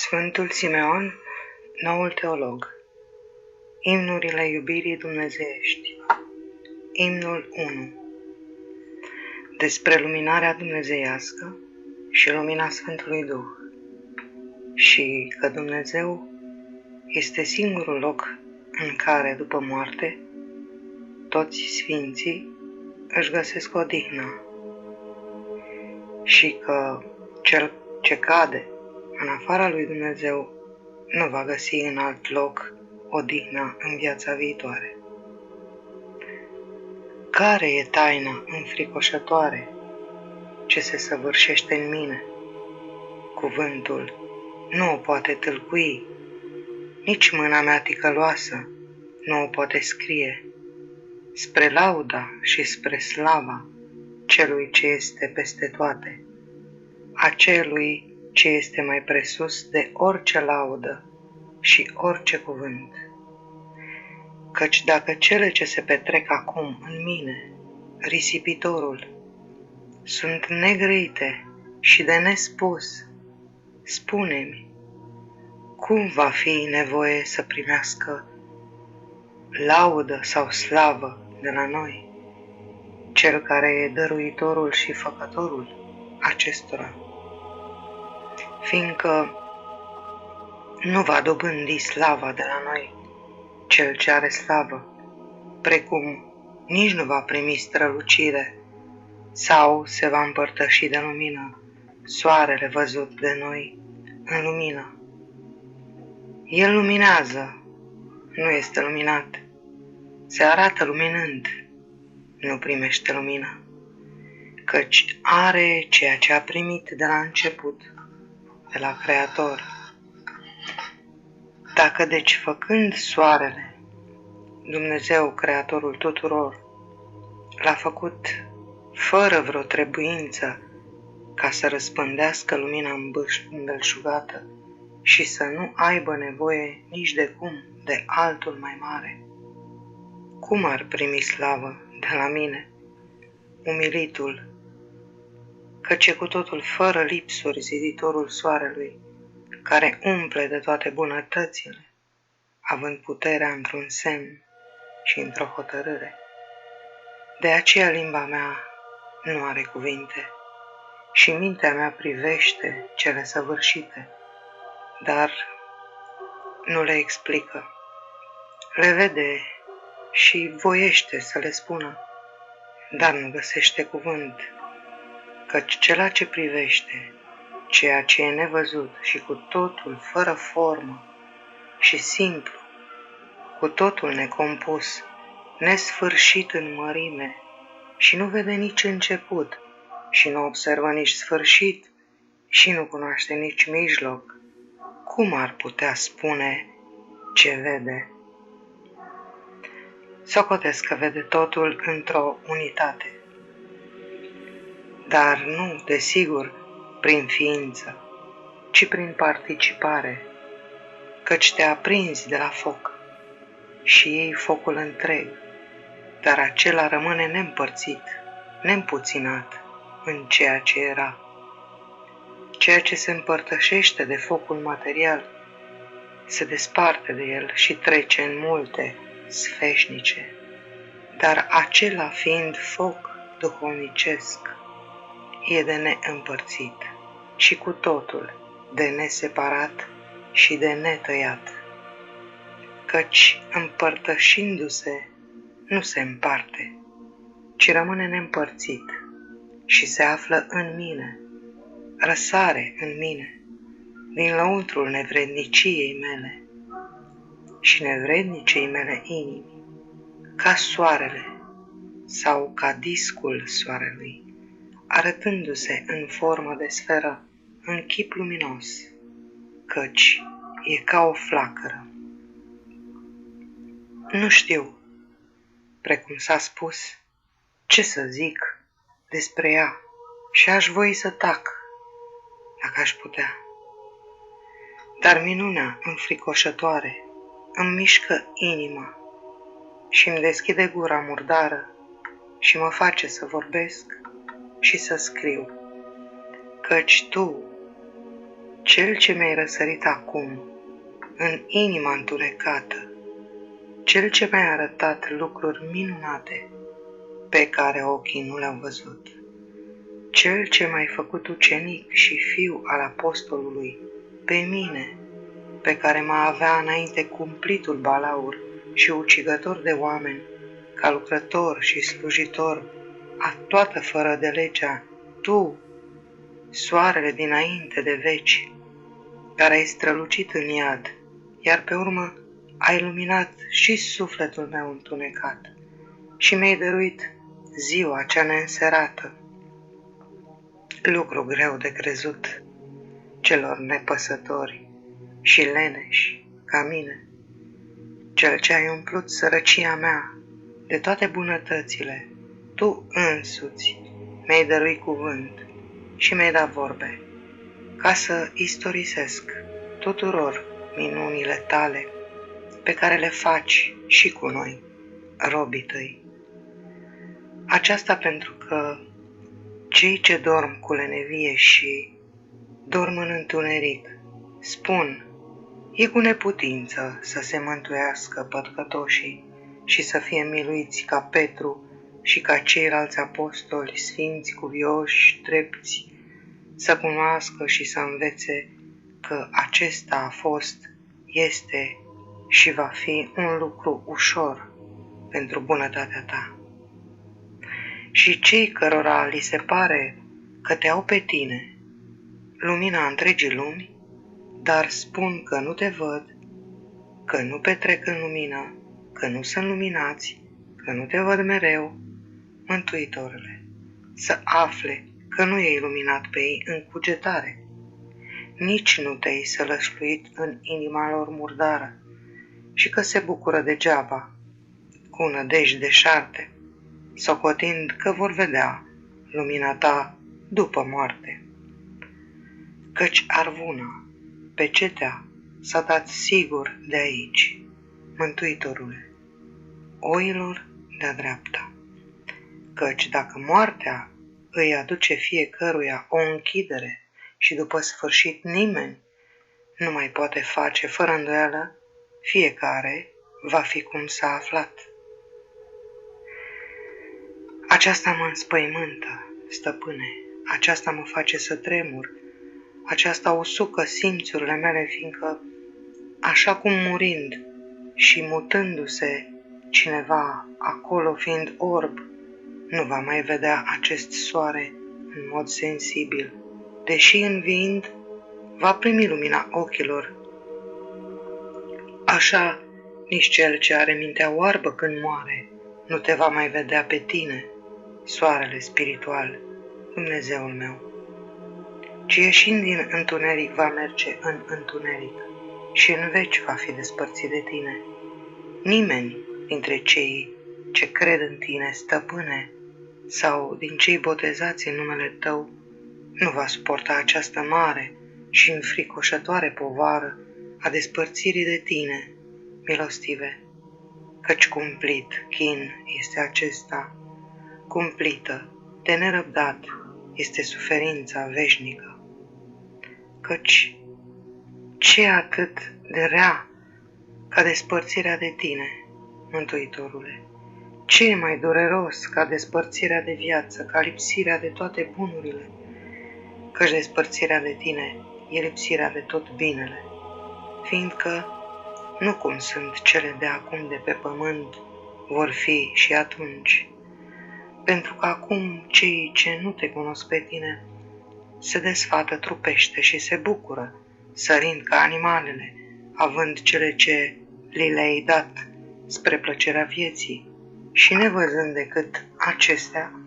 Sfântul Simeon, noul teolog. Imnurile iubirii dumnezeiești. Imnul 1. Despre luminarea dumnezeiască și lumina Sfântului Duh, și că Dumnezeu este singurul loc în care, după moarte, toți sfinții își găsesc odihna, și că cel ce cade în afara lui Dumnezeu nu va găsi în alt loc odihna în viața viitoare. Care e taina înfricoșătoare ce se săvârșește în mine? Cuvântul nu o poate tâlcui, nici mâna mea ticăloasă nu o poate scrie, spre lauda și spre slava celui ce este peste toate, acelui ce este mai presus de orice laudă și orice cuvânt. Căci dacă cele ce se petrec acum în mine, risipitorul, sunt negrăite și de nespus, spune-mi, cum va fi nevoie să primească laudă sau slavă de la noi, cel care e dăruitorul și făcătorul acestora? Fiindcă nu va dobândi slava de la noi cel ce are slavă, precum nici nu va primi strălucire sau se va împărtăși de lumină soarele văzut de noi în lumină. El luminează, nu este luminat, se arată luminând, nu primește lumină, căci are ceea ce a primit de la început, de la Creator. Dacă deci făcând soarele, Dumnezeu, Creatorul tuturor, l-a făcut fără vreo trebuință ca să răspândească lumina îmbelșugată și să nu aibă nevoie nici de cum de altul mai mare, cum ar primi slavă de la mine, umilitul, căci e cu totul fără lipsuri ziditorul soarelui, care umple de toate bunătățile, având puterea într-un semn și într-o hotărâre. De aceea limba mea nu are cuvinte și mintea mea privește cele săvârșite, dar nu le explică. Le vede și voiește să le spună, dar nu găsește cuvânt, căci cela ce privește, ceea ce e nevăzut și cu totul fără formă și simplu, cu totul necompus, nesfârșit în mărime, și nu vede nici început, și nu observă nici sfârșit, și nu cunoaște nici mijloc, cum ar putea spune ce vede? Socotesc că vede totul într-o unitate, dar nu, desigur, prin ființă, ci prin participare, căci te aprinzi de la foc și iei focul întreg, dar acela rămâne neîmpărțit, neîmpuținat în ceea ce era. Ceea ce se împărtășește de focul material se desparte de el și trece în multe sfeșnice, dar acela fiind foc duhovnicesc, e de neîmpărțit și cu totul de neseparat și de netăiat, căci împărtășindu-se nu se împarte, ci rămâne neîmpărțit și se află în mine, răsare în mine, din lăuntrul nevredniciei mele și nevrednicei mele inimi, ca soarele sau ca discul soarelui, arătându-se în formă de sferă în chip luminos, căci e ca o flacără. Nu știu, precum s-a spus, ce să zic despre ea și aș voi să tac, dacă aș putea. Dar minunea înfricoșătoare îmi mișcă inima și îmi deschide gura murdară și mă face să vorbesc și să scriu, căci tu, Cel ce mi-ai răsărit acum, în inima întunecată, Cel ce mi-ai arătat lucruri minunate pe care ochii nu le-au văzut, Cel ce m-ai făcut ucenic și fiu al apostolului, pe mine, pe care mă avea înainte cumplitul balaur și ucigător de oameni, ca lucrător și slujitor a toată fără de legea, tu, soarele dinainte de veci, care ai strălucit în iad, iar pe urmă ai luminat și sufletul meu întunecat și mi-ai dăruit ziua cea neînserată. Lucru greu de crezut celor nepăsători și leneși ca mine, cel ce ai umplut sărăcia mea de toate bunătățile, tu însuți mi-ai dăruit cuvânt și mi-ai dat vorbe, ca să istorisesc tuturor minunile tale pe care le faci și cu noi, robii tăi. Aceasta pentru că cei ce dorm cu lenevie și dorm în întuneric spun, e cu neputință să se mântuiască păcătoșii și să fie miluiți ca Petru și ca ceilalți apostoli, sfinți, cuvioși, drepți, să cunoască și să învețe că acesta a fost, este și va fi un lucru ușor pentru bunătatea ta. Și cei cărora li se pare că te au pe tine, lumina întregii lumi, dar spun că nu te văd, că nu petrec în lumină, că nu sunt luminați, că nu te văd mereu, Mântuitorule, să afle că nu i-ai luminat pe ei în cugetare, nici nu te-ai sălășluit în inima lor murdară și că se bucură degeaba, cu nădejde deșarte, socotind că vor vedea lumina ta după moarte. Căci Arvuna, pe cetea, s-a dat sigur de aici, Mântuitorule, oilor de-a dreapta. Căci dacă moartea îi aduce fiecăruia o închidere și după sfârșit nimeni nu mai poate face fără îndoială, fiecare va fi cum s-a aflat. Aceasta mă înspăimântă, stăpâne, aceasta mă face să tremur, aceasta usucă simțurile mele, fiindcă, așa cum murind și mutându-se cineva acolo fiind orb, nu va mai vedea acest soare în mod sensibil, deși înviind va primi lumina ochilor. Așa, nici cel ce are mintea oarbă când moare nu te va mai vedea pe tine, soarele spiritual, Dumnezeul meu, ci ieșind din întuneric va merge în întuneric și în veci va fi despărțit de tine. Nimeni dintre cei ce cred în tine, stăpâne, sau din cei botezați în numele tău, nu va suporta această mare și înfricoșătoare povară a despărțirii de tine, milostive, căci cumplit chin este acesta, cumplită, de nerăbdat este suferința veșnică. Căci ce atât de rea ca despărțirea de tine, Mântuitorule? Ce e mai dureros ca despărțirea de viață, ca lipsirea de toate bunurile? Căci despărțirea de tine e lipsirea de tot binele, fiindcă nu cum sunt cele de acum de pe pământ vor fi și atunci, pentru că acum cei ce nu te cunosc pe tine se desfată trupește și se bucură, sărind ca animalele, având cele ce li le-ai dat spre plăcerea vieții și nevăzând decât acestea,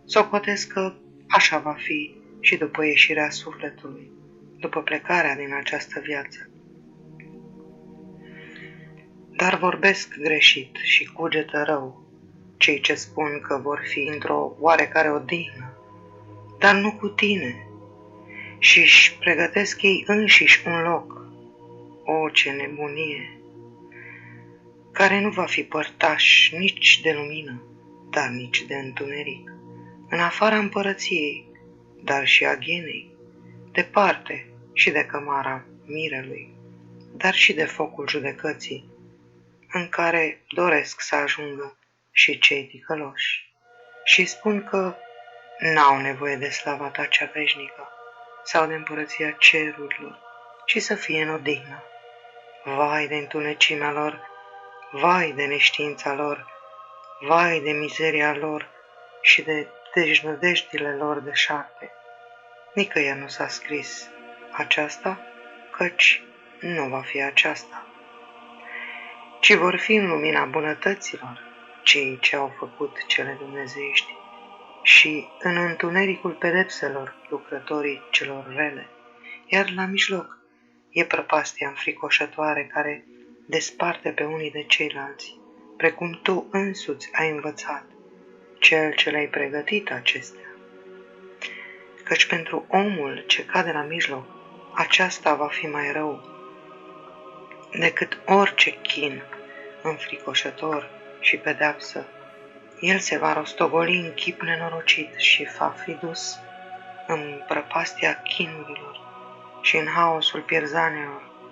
socotesc că așa va fi și după ieșirea sufletului, după plecarea din această viață. Dar vorbesc greșit și cugetă rău cei ce spun că vor fi într-o oarecare odihnă, dar nu cu tine, și își pregătesc ei înșiși un loc. O, ce nebunie! Care nu va fi părtaș nici de lumină, dar nici de întuneric, în afara împărăției, dar și a ghenei, departe, și de cămara mirelui, dar și de focul judecății, în care doresc să ajungă și cei ticăloși. Și spun că n-au nevoie de slava ta cea veșnică sau de împărăția cerurilor, ci să fie în odihnă. Vai de întunecimea lor, vai de neștiința lor, vai de mizeria lor și de deznădejdile lor deșarte. Nicăieri nu s-a scris aceasta, căci nu va fi aceasta, ci vor fi în lumina bunătăților cei ce au făcut cele dumnezeiești și în întunericul pedepselor lucrătorii celor rele, iar la mijloc e prăpastia înfricoșătoare care desparte pe unii de ceilalți, precum tu însuți ai învățat, cel ce le-ai pregătit acestea. Căci pentru omul ce cade la mijloc, aceasta va fi mai rău decât orice chin înfricoșător și pedeapsă. El se va rostogoli în chip nenorocit și va fi dus în prăpastia chinurilor și în haosul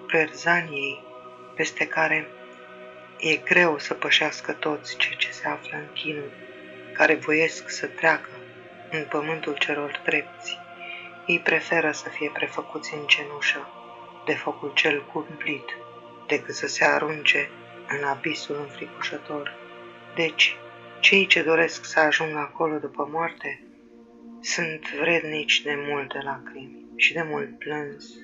pierzaniei, peste care e greu să pășească toți cei ce se află în chinuri, care voiesc să treacă în pământul celor drepți. Ei preferă să fie prefăcuți în cenușă de focul cel cumplit, decât să se arunce în abisul înfricoșător. Deci, cei ce doresc să ajungă acolo după moarte sunt vrednici de multe lacrimi și de mult plâns,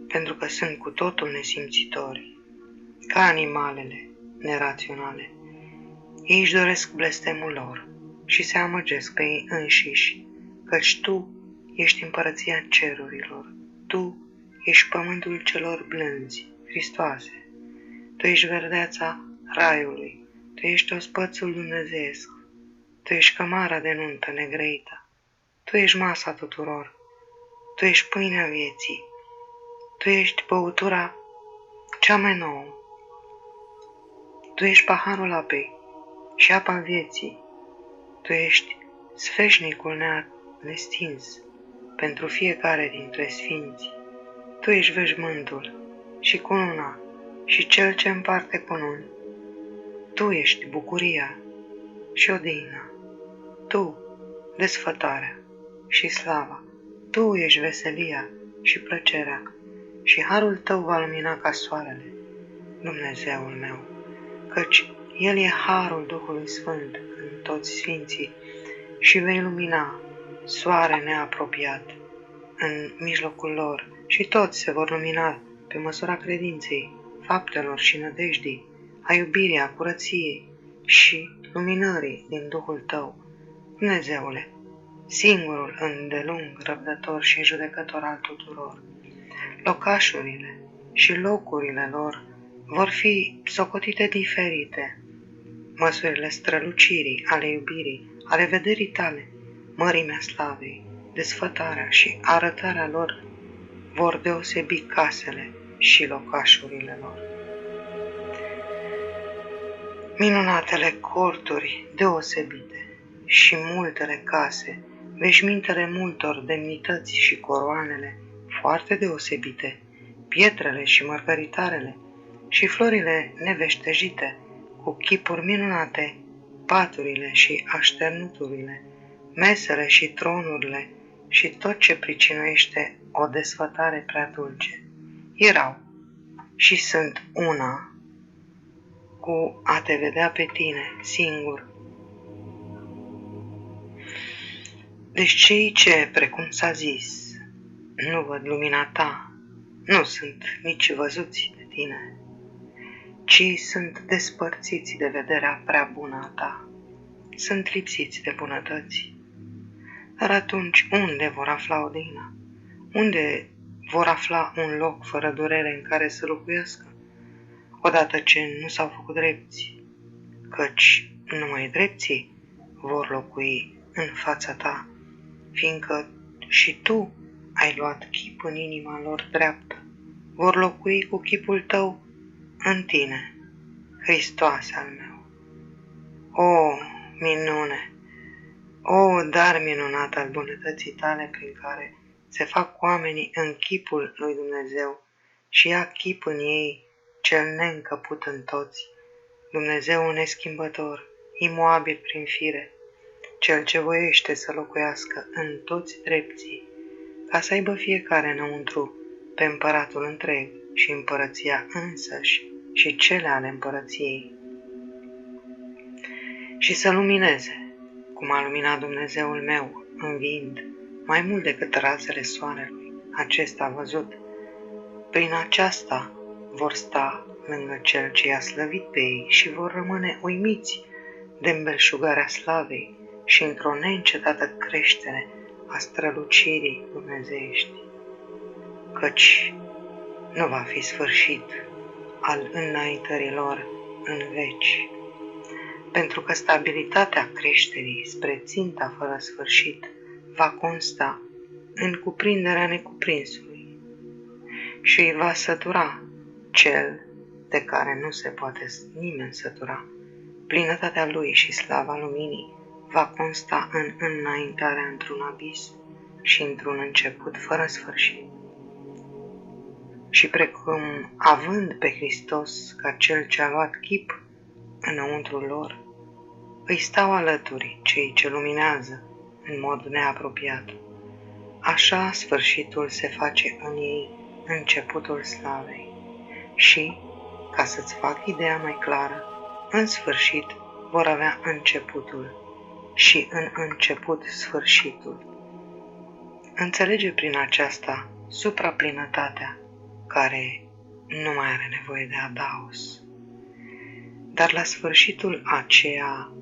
pentru că sunt cu totul nesimțitori, ca animalele neraționale. Ei își doresc blestemul lor și se amăgesc pe ei înșiși, căci tu ești împărăția cerurilor, tu ești pământul celor blânzi, Hristoase, tu ești verdeața raiului, tu ești ospățul dumnezeiesc, tu ești cămara de nuntă negrăită, tu ești masa tuturor, tu ești pâinea vieții, tu ești băutura cea mai nouă, tu ești paharul apei și apa vieții, tu ești sfeșnicul nestins pentru fiecare dintre sfinți, tu ești veșmântul și cununa și cel ce împarte cununi, tu ești bucuria și odihna, tu desfătarea și slava, tu ești veselia și plăcerea și harul tău va lumina ca soarele, Dumnezeul meu, căci El e harul Duhului Sfânt în toți sfinții și vei lumina soare neapropiat în mijlocul lor și toți se vor lumina pe măsura credinței, faptelor și nădejdii, a iubirii, a curăției și luminării din Duhul tău, Dumnezeule, singurul îndelung răbdător și judecător al tuturor. Locașurile și locurile lor vor fi socotite diferite. Măsurile strălucirii, ale iubirii, ale vederii tale, mărimea slavei, desfătarea și arătarea lor vor deosebi casele și locașurile lor. Minunatele corturi deosebite și multele case, veșmintele multor demnități și coroanele foarte deosebite, pietrele și mărgăritarele și florile neveștejite, cu chipuri minunate, paturile și așternuturile, mesele și tronurile și tot ce pricinuiește o desfătare prea dulce. Erau și sunt una cu a te vedea pe tine singur. Deci cei ce, precum s-a zis, nu văd lumina ta, nu sunt nici văzuți de tine, ci sunt despărțiți de vederea prea bună a ta, sunt lipsiți de bunătăți. Dar atunci unde vor afla odihna? Unde vor afla un loc fără durere în care să locuiască, odată ce nu s-au făcut drepți? Căci numai drepții vor locui în fața ta, fiindcă și tu ai luat chip în inima lor dreaptă, vor locui cu chipul tău în tine, Hristoase al meu. O, minune! O, dar minunat al bunătății tale prin care se fac oamenii în chipul lui Dumnezeu și ia chip în ei cel neîncăput în toți, Dumnezeu neschimbător, imoabil prin fire, cel ce voiește să locuiască în toți drepții, ca să aibă fiecare înăuntru pe împăratul întreg și împărăția însăși și cele ale împărăției. Și să lumineze, cum a luminat Dumnezeul meu, înviind, mai mult decât razele soarelui, acesta a văzut. Prin aceasta vor sta lângă Cel ce i-a slăvit pe ei și vor rămâne uimiți de îmbelșugarea slavei și într-o neîncetată creștere a strălucirii dumnezeiești. Căci nu va fi sfârșit al înaintărilor în veci, pentru că stabilitatea creșterii spre ținta fără sfârșit va consta în cuprinderea necuprinsului și îi va sătura cel de care nu se poate nimeni sătura. Plinătatea lui și slava luminii va consta în înaintarea într-un abis și într-un început fără sfârșit. Și precum având pe Hristos ca Cel ce a luat chip înăuntru lor, îi stau alături cei ce luminează în mod neapropiat. Așa sfârșitul se face în ei începutul slavei. Și, ca să-ți fac ideea mai clară, în sfârșit vor avea începutul și în început sfârșitul. Înțelege prin aceasta supraplinătatea care nu mai are nevoie de adaos. Dar la sfârșitul aceea,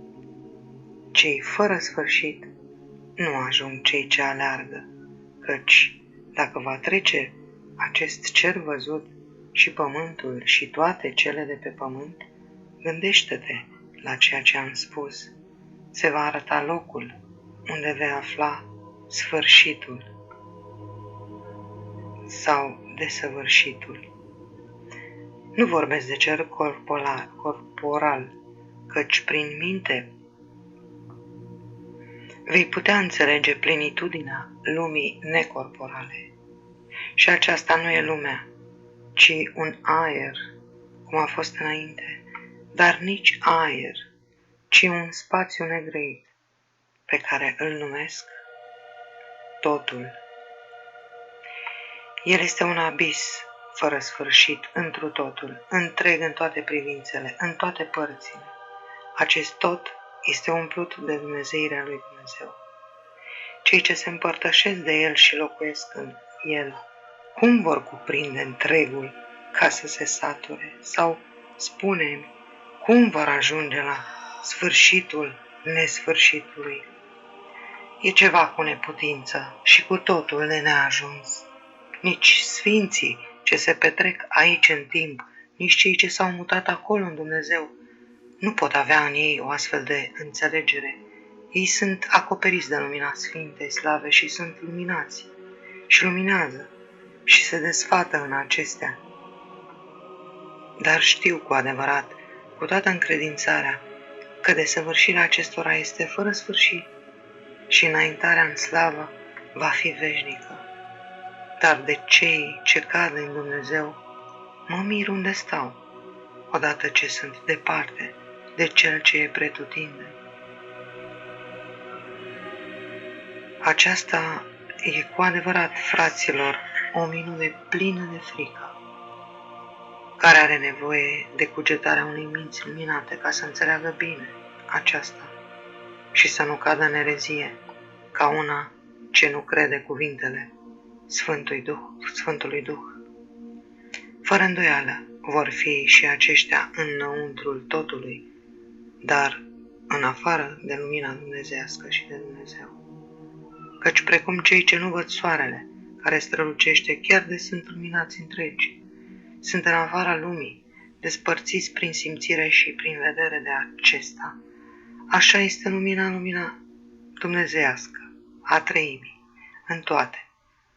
cei fără sfârșit nu ajung cei ce aleargă, căci dacă va trece acest cer văzut și pământul și toate cele de pe pământ, gândește-te la ceea ce am spus. Se va arăta locul unde vei afla sfârșitul sau desăvârșitul. Nu vorbesc de cer corporal, căci prin minte vei putea înțelege plenitudinea lumii necorporale. Și aceasta nu e lumea, ci un aer, cum a fost înainte, dar nici aer, ci un spațiu negreit, pe care îl numesc totul. El este un abis fără sfârșit întru totul, întreg în toate privințele, în toate părțile. Acest tot este umplut de Dumnezeirea lui Dumnezeu. Cei ce se împărtășesc de El și locuiesc în El, cum vor cuprinde întregul ca să se sature? Sau, spune-mi, cum vor ajunge la sfârșitul nesfârșitului? E ceva cu neputință și cu totul de neajuns. Nici sfinții ce se petrec aici în timp, nici cei ce s-au mutat acolo în Dumnezeu, nu pot avea în ei o astfel de înțelegere. Ei sunt acoperiți de lumina Sfintei Slave și sunt luminați și luminează și se desfată în acestea. Dar știu cu adevărat, cu toată încredințarea, că desăvârșirea acestora este fără sfârșit și înaintarea în slavă va fi veșnică. Dar de cei ce cad în Dumnezeu, mă mir unde stau, odată ce sunt departe de Cel ce e pretutindeni. Aceasta e cu adevărat, fraților, o minune plină de frică, care are nevoie de cugetarea unei minți luminate ca să înțeleagă bine aceasta și să nu cadă în erezie ca una ce nu crede cuvintele Sfântului Duh. Fără îndoială vor fi și aceștia înăuntrul totului, dar în afară de lumina dumnezeiască și de Dumnezeu. Căci precum cei ce nu văd soarele, care strălucește chiar de sunt luminați întregi, sunt în afara lumii, despărțiți prin simțire și prin vedere de acesta, așa este lumina dumnezeiască, a treimii, în toate,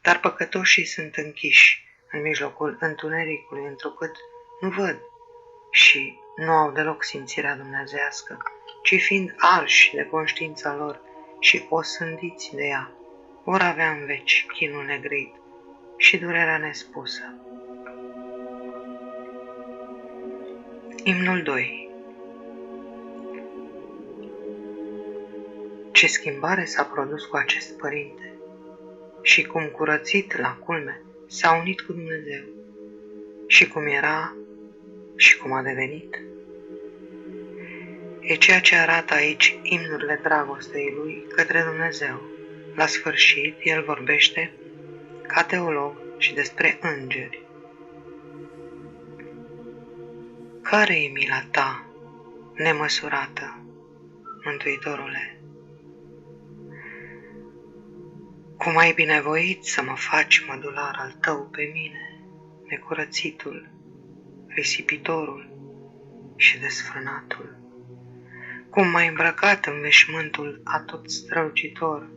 dar păcătoșii sunt închiși în mijlocul întunericului, întrucât nu văd și nu au deloc simțirea dumnezeiască, ci fiind arși de conștiința lor și osândiți de ea, vor avea în veci chinul negrit și durerea nespusă. Imnul 2. Ce schimbare s-a produs cu acest părinte și cum curățit la culme s-a unit cu Dumnezeu și cum era și cum a devenit. E ceea ce arată aici imnurile dragostei lui către Dumnezeu. La sfârșit, el vorbește ca teolog și despre îngeri. Care e mila ta, nemăsurată, Mântuitorule? Cum ai binevoit să mă faci mădular al tău pe mine, necurățitul, risipitorul și desfrânatul. Cum m-ai îmbrăcat în veșmântul atot strălucitor,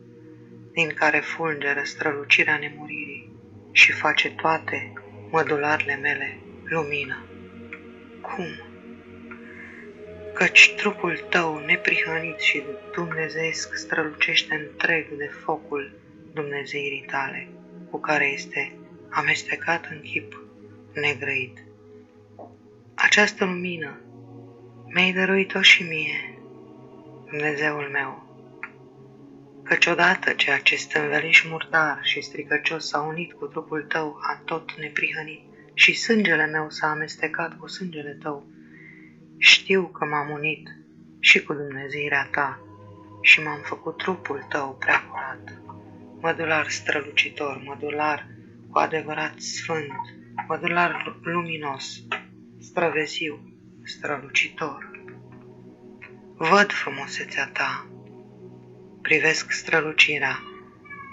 din care fulgeră strălucirea nemuririi și face toate mădularele mele lumină. Cum? Căci trupul tău neprihănit și dumnezeiesc strălucește întreg de focul dumnezeirii tale, cu care este amestecat în chip negrăit. Această lumină mi-ai dăruit-o și mie, Dumnezeul meu, căci odată ce acest înveliș murdar și stricăcios s-a unit cu trupul tău atot neprihănit și sângele meu s-a amestecat cu sângele tău, știu că m-am unit și cu Dumnezeirea ta și m-am făcut trupul tău prea curat, mădular strălucitor, mădular cu adevărat sfânt, mădular luminos, străveziu, strălucitor. Văd frumusețea ta, privesc strălucirea,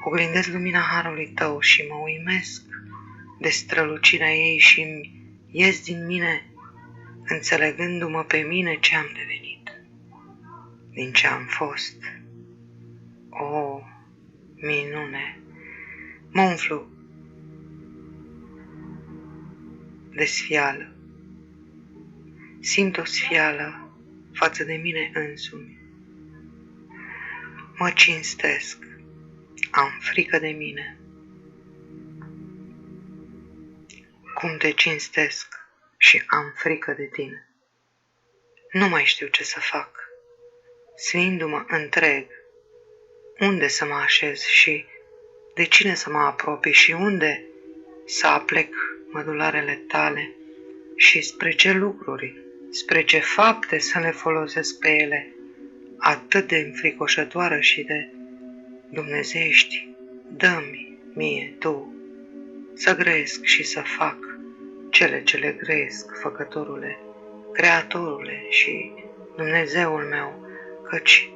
oglindesc lumina harului tău și mă uimesc de strălucirea ei și îmi ies din mine, înțelegându-mă pe mine ce am devenit, din ce am fost. O, minune! Mă umflu de sfială. Simt o sfială față de mine însumi. Mă cinstesc, am frică de mine. Cum te cinstesc și am frică de tine. Nu mai știu ce să fac, sfiindu-mă întreg, unde să mă așez și de cine să mă apropii și unde să aplec mădularele tale și spre ce lucruri, spre ce fapte să le folosesc pe ele, atât de înfricoșătoară și de dumnezeiești. Dă-mi mie tu să grăiesc și să fac cele ce le grăiesc, Făcătorule, Creatorule și Dumnezeul meu, căci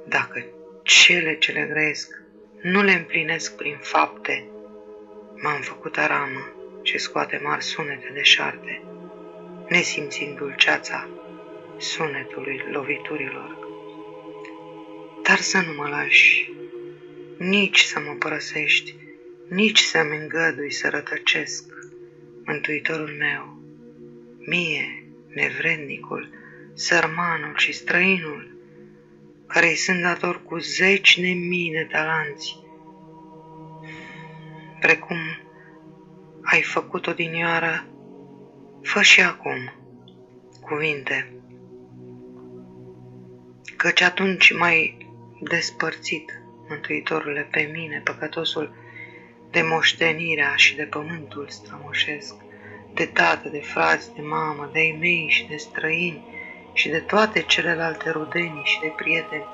dacă cele ce le grăiesc nu le împlinesc prin fapte, m-am făcut aramă și scoate mari sunete deșarte, nesimțind dulceața sunetului loviturilor. Dar să nu mă lași, nici să mă părăsești, nici să-mi îngădui să rătăcesc, Mântuitorul meu, mie, nevrednicul, sărmanul și străinul, care-i sunt dator cu 10.000 de talanți, precum ai făcut odinioară, fă și acum cuvinte, căci atunci m-ai despărțit, Mântuitorule, pe mine, păcătosul, de moștenirea și de pământul strămoșesc, de tată, de frați, de mamă, de ei mei și de străini și de toate celelalte rudenii și de prieteni,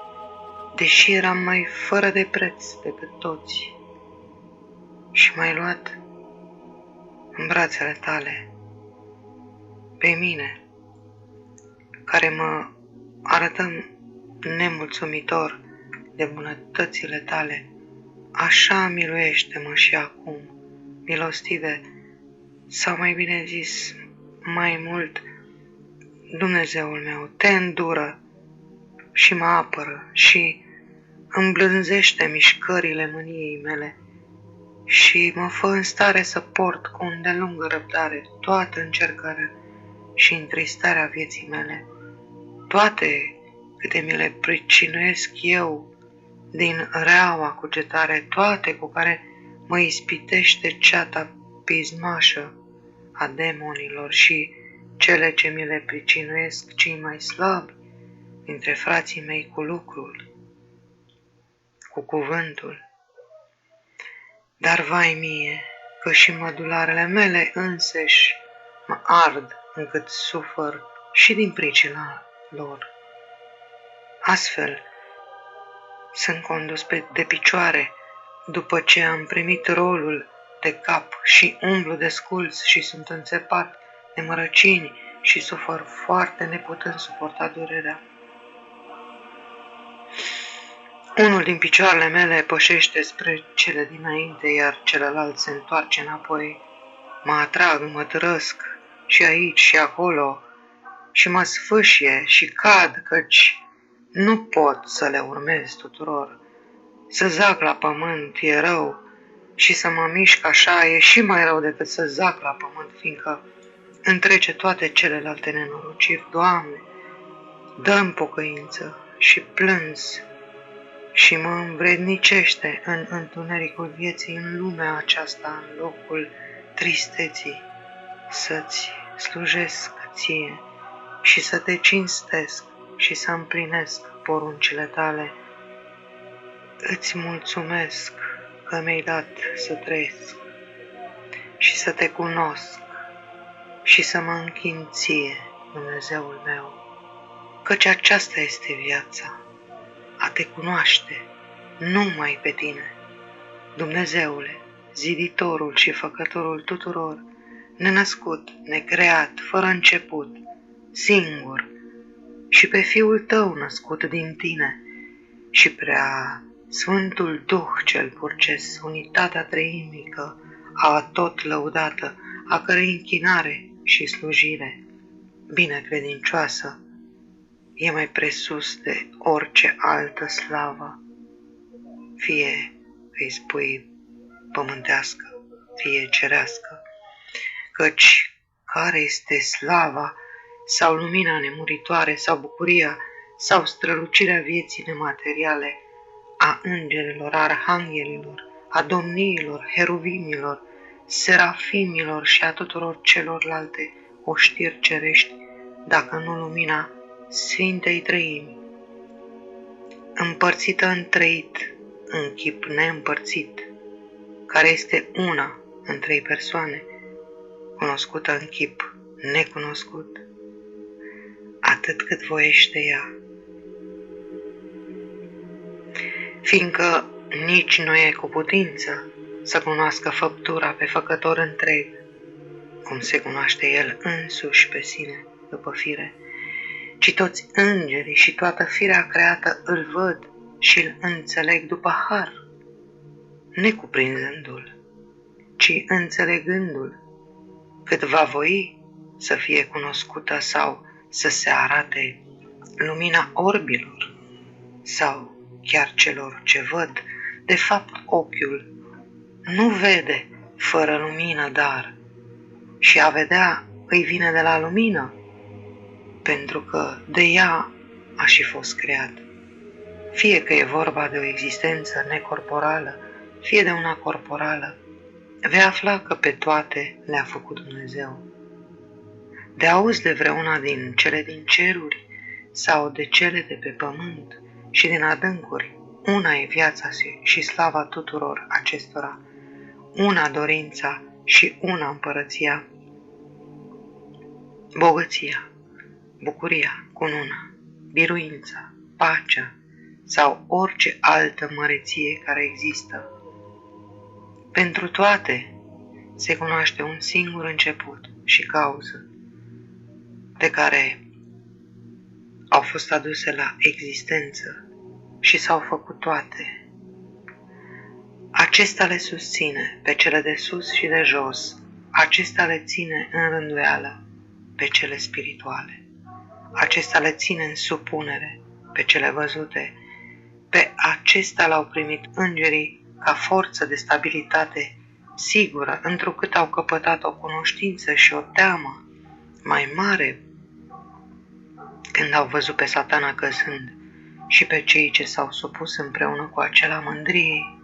deși eram mai fără de preț decât toți. Și m-ai luat în brațele tale, pe mine, care mă arătăm nemulțumitor de bunătățile tale, așa miluiește-mă și acum, milostive, sau mai bine zis, mai mult, Dumnezeul meu, te îndură și mă apără și îmblânzește mișcările mâniei mele și mă fă în stare să port cu îndelungă răbdare toată încercarea și întristarea vieții mele, toate câte mi le pricinuiesc eu din reaua cugetare, toate cu care mă ispitește ceata pismașă a demonilor și cele ce mi le pricinuiesc cei mai slabi dintre frații mei cu lucrul, cu cuvântul. Dar vai mie, că și mădularele mele înseși mă ard încât sufăr și din pricina lor. Astfel, sunt condus de picioare după ce am primit rolul de cap și umblu de sculț și sunt înțepat de mărăcini și sufăr foarte neputând suporta durerea. Unul din picioarele mele pășește spre cele dinainte, iar celălalt se întoarce înapoi. Mă atrag, mă târăsc și aici și acolo și mă sfâșie și cad, căci nu pot să le urmez tuturor. Să zac la pământ e rău și să mă mișc așa e și mai rău decât să zac la pământ, fiindcă întrece toate celelalte nenorociri. Doamne, dă-mi pocăință și plâns și mă învrednicește în întunericul vieții, în lumea aceasta, în locul tristeții, să-ți slujesc ție și să te cinstesc și să împlinesc poruncile tale. Îți mulțumesc că mi-ai dat să trăiesc și să te cunosc și să mă închin ție, Dumnezeul meu, căci aceasta este viața, a te cunoaște numai pe tine, Dumnezeule, ziditorul și făcătorul tuturor, nenăscut, necreat, fără început, singur, și pe Fiul tău născut din tine, și prea Sfântul Duh cel purces, unitatea treimică, a tot lăudată, a cărei închinare și slujire binecredincioasă e mai presus de orice altă slavă, fie îi spui pământească, fie cerească, căci care este slava sau lumina nemuritoare sau bucuria sau strălucirea vieții nemateriale a îngerilor, arhanghelilor, a domniilor, heruvimilor, serafimilor și a tuturor celorlalte oștiri cerești, dacă nu lumina Sfintei Treimi, împărțită în treit, în chip neîmpărțit, care este una în trei persoane, cunoscută în chip necunoscut, atât cât voiește ea. Fiindcă nici nu e cu putință să cunoască făptura pe făcător întreg, cum se cunoaște el însuși pe sine după fire, ci toți îngerii și toată firea creată îl văd și îl înțeleg după har, necuprinzându-l, ci înțelegându-l, cât va voi să fie cunoscută sau să se arate lumina orbilor sau chiar celor ce văd. De fapt, ochiul nu vede fără lumină, dar și a vedea îi vine de la lumină, pentru că de ea a și fost creat. Fie că e vorba de o existență necorporală, fie de una corporală, vei afla că pe toate le-a făcut Dumnezeu. De auzi de vreuna din cele din ceruri sau de cele de pe pământ și din adâncuri, una e viața și slava tuturor acestora, una dorința și una împărăția, bogăția, bucuria, cununa, biruința, pacea sau orice altă măreție care există. Pentru toate se cunoaște un singur început și cauză, de care au fost aduse la existență și s-au făcut toate. Acesta le susține pe cele de sus și de jos, acesta le ține în rânduială pe cele spirituale, acesta le ține în supunere pe cele văzute, pe acesta l-au primit îngerii ca forță de stabilitate sigură, întrucât au căpătat o cunoștință și o teamă mai mare când au văzut pe Satana căzând și pe cei ce s-au supus împreună cu acela mândriei,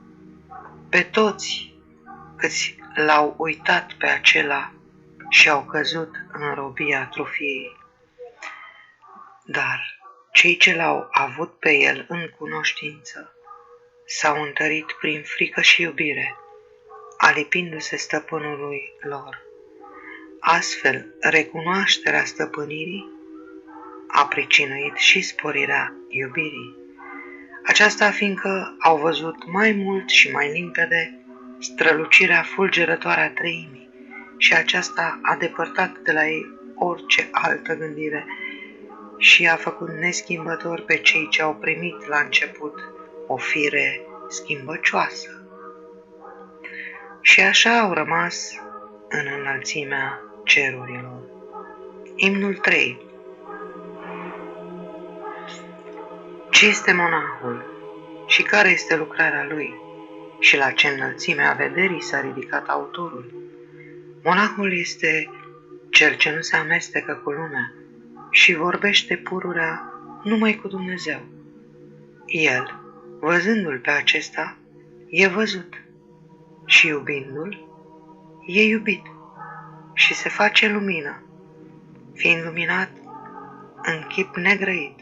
pe toți câți l-au uitat pe acela și au căzut în robia atrofiei. Dar cei ce l-au avut pe el în cunoștință s-au întărit prin frică și iubire, alipindu-se stăpânului lor. Astfel, recunoașterea stăpânirii a pricinuit și sporirea iubirii. Aceasta fiindcă au văzut mai mult și mai limpede strălucirea fulgerătoare a treimii și aceasta a depărtat de la ei orice altă gândire și a făcut neschimbători pe cei ce au primit la început o fire schimbăcioasă. Și așa au rămas în înălțimea cerurilor. Imnul 3. Ce este monahul și care este lucrarea lui și la ce înălțime a vederii s-a ridicat autorul? Monahul este cel ce nu se amestecă cu lumea și vorbește pururea numai cu Dumnezeu. El, văzându-l pe acesta, e văzut și iubindu-l, e iubit și se face lumină, fiind luminat în chip negrăit.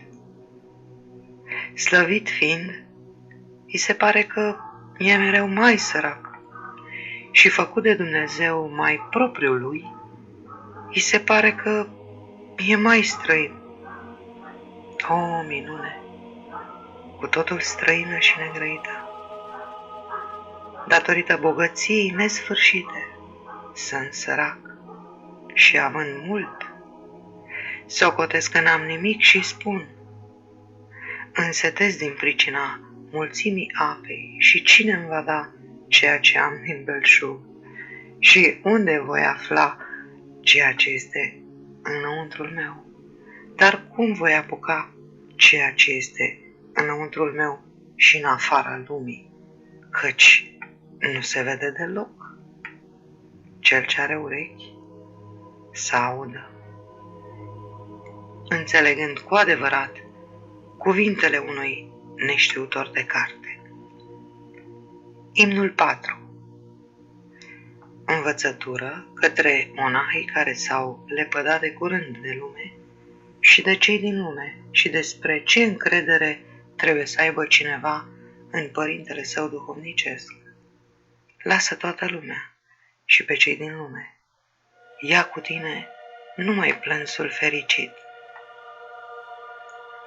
Slăvit fiind, îi se pare că e mereu mai sărac și făcut de Dumnezeu mai propriu lui, îi se pare că e mai străin. O, minune! Cu totul străină și negrăită. Datorită bogăției nesfârșite, sunt sărac și având mult, socotesc că n-am nimic și spun, însetez din pricina mulțimii apei și cine îmi va da ceea ce am din belșug și unde voi afla ceea ce este înăuntrul meu? Dar cum voi apuca ceea ce este înăuntrul meu și în afara lumii, căci nu se vede deloc? Cel ce are urechi să audă. Înțelegând cu adevărat cuvintele unui neștiutor de carte. Imnul 4. Învățătură către monahii care s-au lepădat de curând de lume și de cei din lume și despre ce încredere trebuie să aibă cineva în părintele său duhovnicesc. Lasă toată lumea și pe cei din lume. Ia cu tine numai plânsul fericit.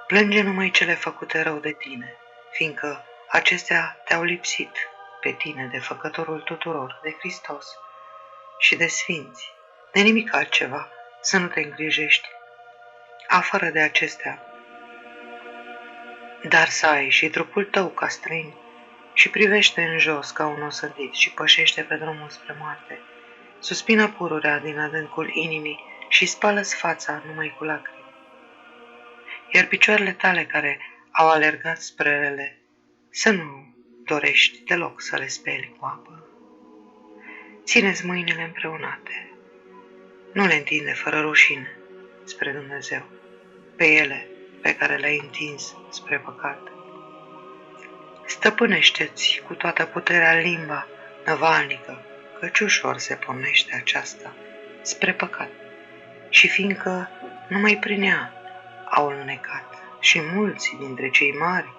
Plânge numai cele făcute rău de tine, fiindcă acestea te-au lipsit pe tine de făcătorul tuturor, de Hristos și de sfinți, de nimic altceva să nu te îngrijești. Afară de acestea, dar să ai și trupul tău ca străin și privește în jos ca un osândit și pășește pe drumul spre moarte. Suspină pururea din adâncul inimii și spală-ți fața numai cu lacrimi. Iar picioarele tale care au alergat spre rele, să nu dorești deloc să le speli cu apă. Ține-ți mâinile împreunate, nu le întinde fără rușine spre Dumnezeu, pe ele pe care le-ai întins spre păcat. Stăpânește-ți cu toată puterea limba năvalnică, căci ușor se pornește aceasta spre păcat, și fiindcă numai prin ea au lunecat și mulți dintre cei mari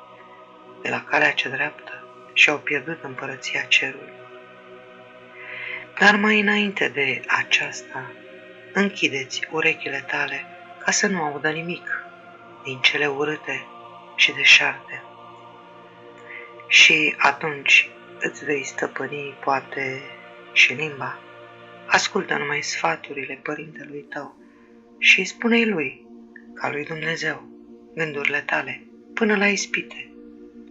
de la calea cea dreaptă și-au pierdut împărăția cerului. Dar mai înainte de aceasta, închideți urechile tale ca să nu audă nimic din cele urâte și deșarte. Și atunci îți vei stăpâni poate și limba. Ascultă numai sfaturile părintelui tău și spune-i lui, ca lui Dumnezeu, gândurile tale, până la ispite,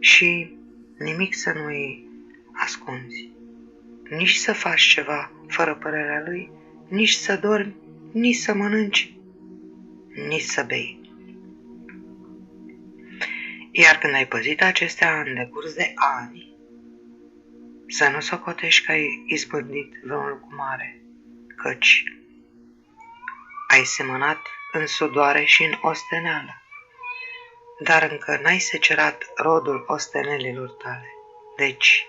și nimic să nu îi ascunzi, nici să faci ceva fără părerea lui, nici să dormi, nici să mănânci, nici să bei. Iar când ai păzit acestea în decurs de ani, să nu socotești că ai izbândit vreun lucru mare, căci ai semănat în sudoare și în osteneală. dar încă n-ai secerat rodul ostenelilor tale. Deci,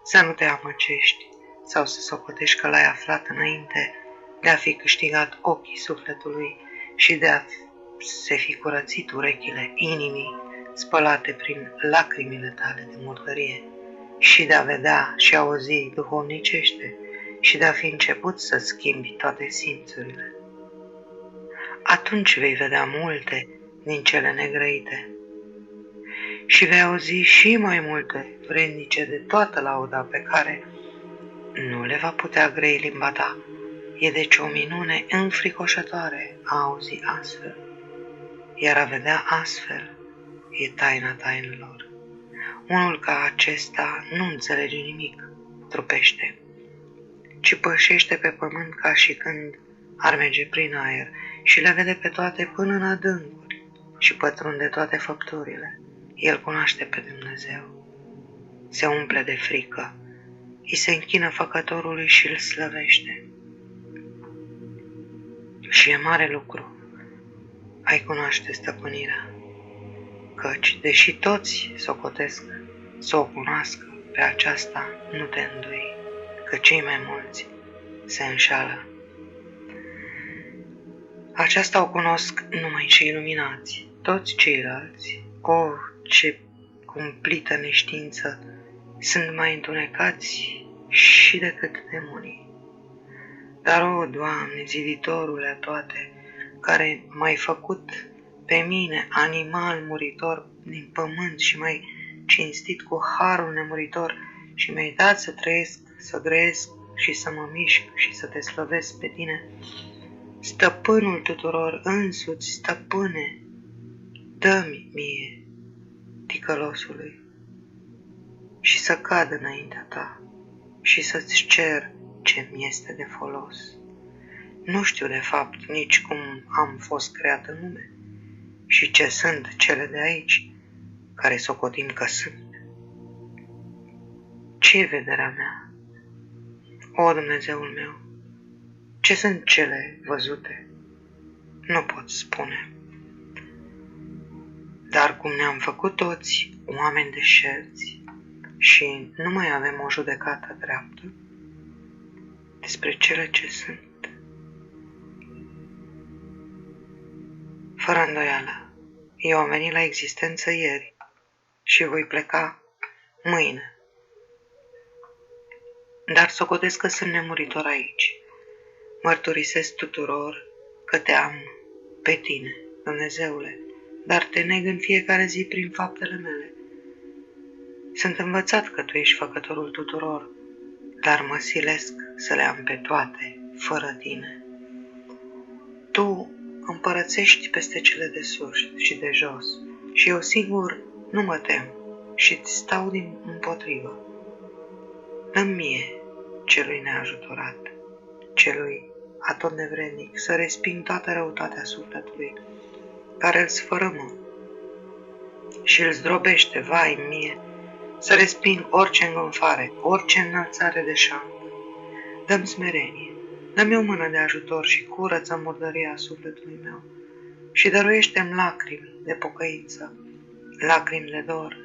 să nu te amăcești sau să socotești că l-ai aflat înainte de a fi câștigat ochii sufletului și de a se fi curățit urechile inimii spălate prin lacrimile tale de murdărie și de a vedea și auzi duhovnicește și de a fi început să schimbi toate simțurile. Atunci vei vedea multe din cele negrăite și vei auzi și mai multe vrednice de toată lauda pe care nu le va putea grei limba ta. E deci o minune înfricoșătoare a auzi astfel, iar a vedea astfel e taina tainelor. Unul ca acesta nu înțelege nimic trupește, ci pășește pe pământ ca și când ar merge prin aer și le vede pe toate până în adâncuri și pătrunde toate făpturile. El cunoaște pe Dumnezeu, se umple de frică, îi se închină Făcătorului și îl slăvește. Și e mare lucru ai cunoaște stăpânirea, căci, deși toți socotesc să o cunoască, pe aceasta nu te îndui, că cei mai mulți se înșală. Aceasta o cunosc numai cei iluminați, toți ceilalți, ce cumplită neștiință, sunt mai întunecați și decât demonii. Dar, o, Doamne, ziditorule a toate, care m-ai făcut pe mine, animal muritor din pământ și m-ai cinstit cu harul nemuritor și mi-ai dat să trăiesc, să grăiesc și să mă mișc și să te slăvesc pe tine, stăpânul tuturor însuți, stăpâne, dă-mi mie, ticălosului, și să cad înaintea ta și să-ți cer ce mi este de folos. Nu știu de fapt nici cum am fost creat în lume și ce sunt cele de aici, care socotim că sunt. Ce e vederea mea? O, Dumnezeul meu, ce sunt cele văzute? Nu pot spune. Dar cum ne-am făcut toți oameni deșerți și nu mai avem o judecată dreaptă despre cele ce sunt, fără îndoială, eu am venit la existență ieri și voi pleca mâine. Dar socotesc că sunt nemuritor aici. Mărturisesc tuturor că te am pe tine, Dumnezeule, dar te neg în fiecare zi prin faptele mele. Sunt învățat că tu ești făcătorul tuturor, dar mă silesc să le am pe toate, fără tine. Tu împărățești peste cele de sus și de jos și eu singur nu mă tem și îți stau din împotrivă. Dă-mi mie, celui neajutorat, celui atot nevrednic, să resping toată răutatea sufletului, care îl sfărâmă și îl zdrobește, vai mie, să resping orice îngânfare, orice înălțare de șantă. Dă-mi smerenie, dă-mi o mână de ajutor și curăță murdăria sufletului meu și dăruiește-mi lacrimi de pocăință, lacrimi de dor,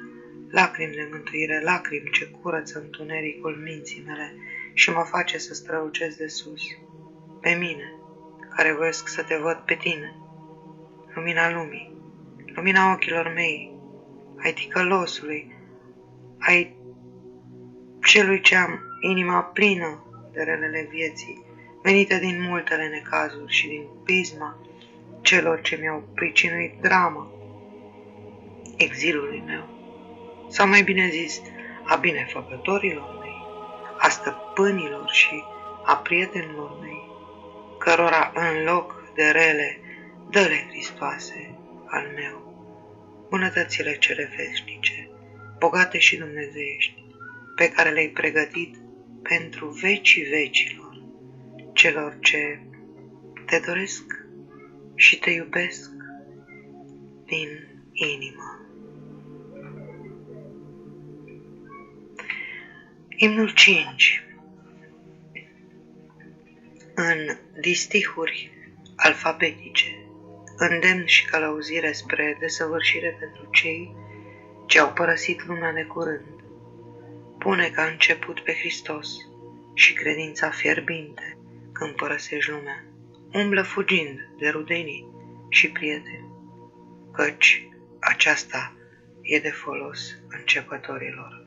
lacrimi de mântuire, lacrimi ce curăță întunericul minții mele și mă face să strălucesc de sus. Pe mine, care voiesc să te văd pe tine, lumina lumii, lumina ochilor mei, ai ticălosului, ai celui ce am inima plină de relele vieții, venite din multele necazuri și din pisma celor ce mi-au pricinuit drama exilului meu, sau mai bine zis, a binefăcătorilor mei, a stăpânilor și a prietenilor mei, cărora în loc de rele, dă-le, Hristoase, al meu, bunătățile cele veșnice, bogate și dumnezeiești, pe care le-ai pregătit pentru vecii vecilor, celor ce te doresc și te iubesc din inimă. Imnul 5. În distihuri alfabetice, îndemn și călăuzire spre desăvârșire pentru cei ce au părăsit lumea de curând. Pune ca început pe Hristos și credința fierbinte când părăsești lumea. Umblă fugind de rudenii și prieteni, căci aceasta e de folos începătorilor.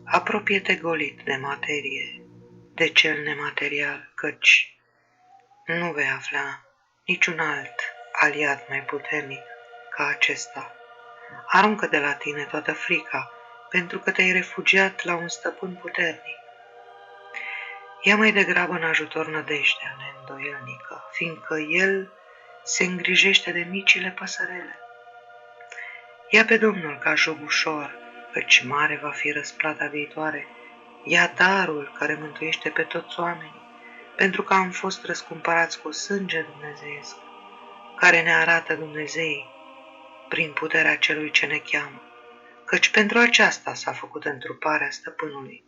Apropie-te golit de materie, de cel nematerial, căci nu vei afla niciun alt aliat mai puternic ca acesta. Aruncă de la tine toată frica, pentru că te-ai refugiat la un stăpân puternic. Ia mai degrabă în ajutor nădejdea neîndoielnică, fiindcă El se îngrijește de micile păsărele. Ia pe Domnul ca jug ușor, căci mare va fi răsplata viitoare. Ia darul care mântuiește pe toți oamenii, pentru că am fost răscumpărați cu sânge dumnezeiesc, care ne arată Dumnezei prin puterea celui ce ne cheamă, căci pentru aceasta s-a făcut întruparea stăpânului,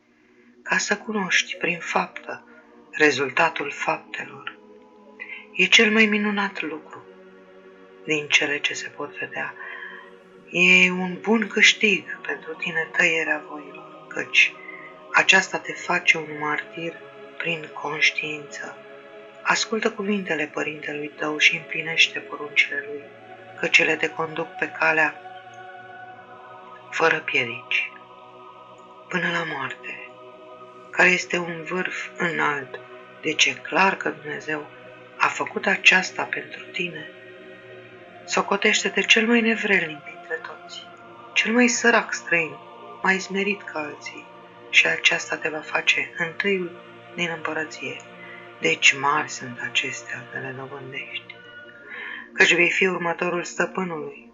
ca să cunoști prin faptă rezultatul faptelor. E cel mai minunat lucru din cele ce se pot vedea. E un bun câștig pentru tine tăierea voilor, căci aceasta te face un martir prin conștiință. Ascultă cuvintele părintelui tău și împlinește poruncile lui, căci ele te conduc pe calea fără piedici, până la moarte, care este un vârf înalt. Deci e clar că Dumnezeu a făcut aceasta pentru tine. Socotește-te cel mai nevrelnic dintre toți, cel mai sărac străin, mai smerit ca alții, și aceasta te va face întâiul din împărăție. Deci mari sunt acestea de le dobândești, căci vei fi următorul stăpânului.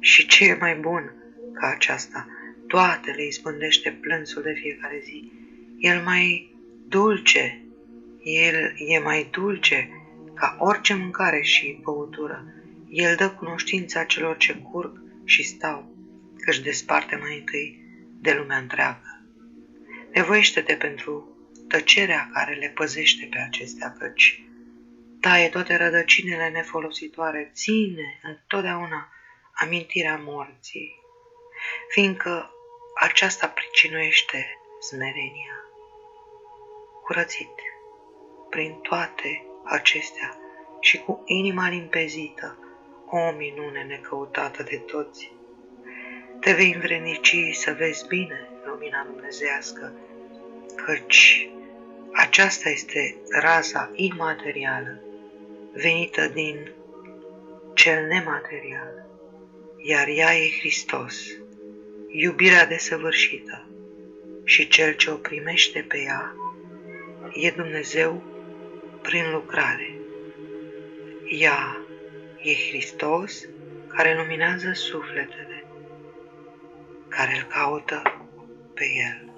Și ce e mai bun ca aceasta? Toate le izbândește plânsul de fiecare zi. El e mai dulce ca orice mâncare și băutură. El dă cunoștința celor ce curg și stau, căci desparte mai întâi de lumea întreagă. Nevoiește-te pentru tăcerea care le păzește pe acestea, căci taie toate rădăcinile nefolositoare, ține întotdeauna amintirea morții, fiindcă aceasta pricinuiește smerenia. Curățit prin toate acestea și cu inima limpezită, o minune necăutată de toți, te vei învrednici să vezi bine lumina dumnezeiască, căci aceasta este raza imaterială venită din cel nematerial, iar ea e Hristos, iubirea desăvârșită, și cel ce o primește pe ea e Dumnezeu prin lucrare. Ea e Hristos care luminează sufletele, care îl caută pe El.